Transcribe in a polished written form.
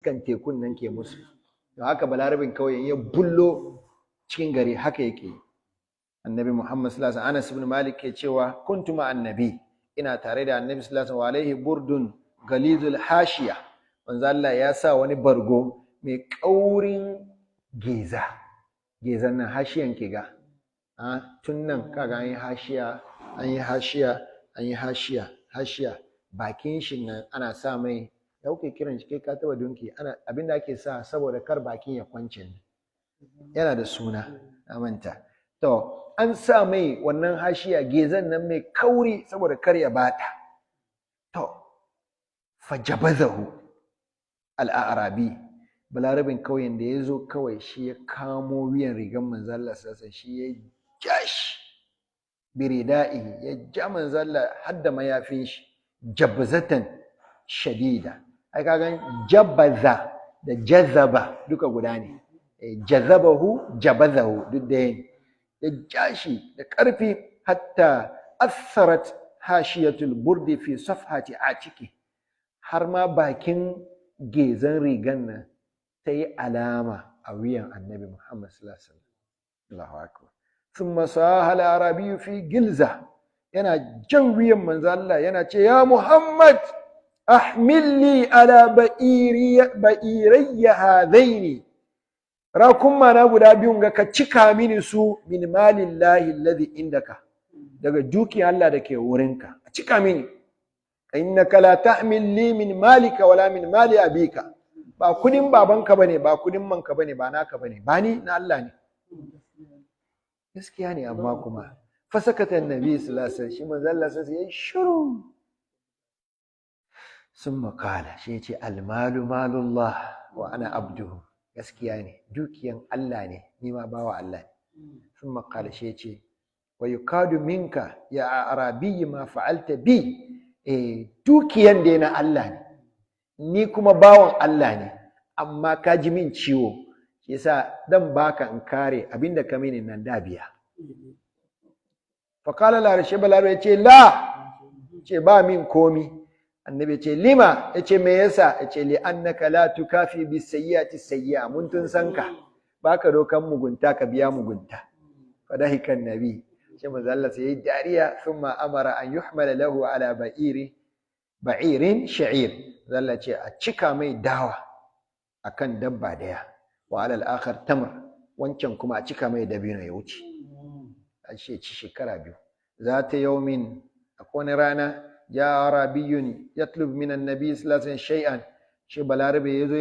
iskan tekun nan ke musu. Da haka balarabin kawai ya bullo cikin gari haka yake. Annabi Muhammad sallallahu alaihi wasallam, Anas ibn Malik ke cewa kuntu ma annabi, ina tare da annabi sallallahu alaihi wasallam, burdun galizul hashiya. Manzo Allah ya sa wani bargo mai kaurin geza. Gezan nan hashiyan ke ga. Tun nan kaga an yi hashiya, an yi hashiya, an yi hashiya, hashiya. Bakin shi nan ana sa mai, da kuke kiran shi kai ka taba dunki, ana abinda ake sa saboda kar bakin ya kwance ne. Yana da suna, na manta. To, an sa mai wannan hashiya gezan nan mai kauri saboda kar ya bata. To, fajabazahu al-arabi, balarabin kauyen da ya zo kawai shi ya kamo wuyan rigan manzo Allah sassa, shi ya jashi birida'i, ya ja manzo Allah har da mayafin shi, jabzatan shadida. Ai kagan jabaza da jazaba duka guda ne. Jazabahu jabazahu duk da yin. Ya jashi da ƙarfi hatta asarat hashiyatul burdi fi safhati atiki, har ma bakin gezan rigan nan ta yi alama a wuyan annabi Muhammad sallallahu alaihi wasallam. Allahu akbar. Thumma saha al-arabi fi gilza, yana jan wuyan manzo Allah yana ce, ya Muhammad ahmilni ala ba'irayya hadaini, rakumma na guda biyun ga ka cika mini su min malillahi alladhi indaka, daga dukiyan Allah da ke wurinka, a cika mini. Innaka la tahmil li min malika wala min mali abika, ba kudin babanka bane, ba kudin manka bane, ba naka bane, ba ni na Allah ne. Gaskiya ne, amma kuma fasakata annabi sallallahu alaihi wasallam, shi manzo Allah sai ya shiru. Summa qala, shi yace almalu malullah wa ana abduhu. Gaskiya ne, dukiyan Allah ne, ni ma bawa Allah ne. Summa qala, shi yace wa yukadu minka ya arabi ma fa'alta bi, dukiyan da na Allah ne, ni kuma bawan Allah ne, amma ka ji min ciwo, shi yasa dan baka in kare abinda ka mini nan da biya. Fa qala la rashi balaro yace la, ce ba min komi. Annabi yace lima, yace me yasa? Yace li annaka la tukafi bis sayyiati sayyi'a, mun tun sanka baka dokan mugunta ka biya mugunta. Fa dahikan nabi, sai manzo Allah sai yayi dariya, thumma amara an yuhmala lahu ala ba'irin sha'ir. Zalla ce a cika mai dawa akan dabba daya, wa alal akhar tamr, wancan kuma a cika mai dabino ya wuce. Ashe ci shekara biyu. Zata yaumin, akwai rana, ja arabiyun yatlub min annabi sallallahu alaihi wasallam shay'an, shi balarabe yazo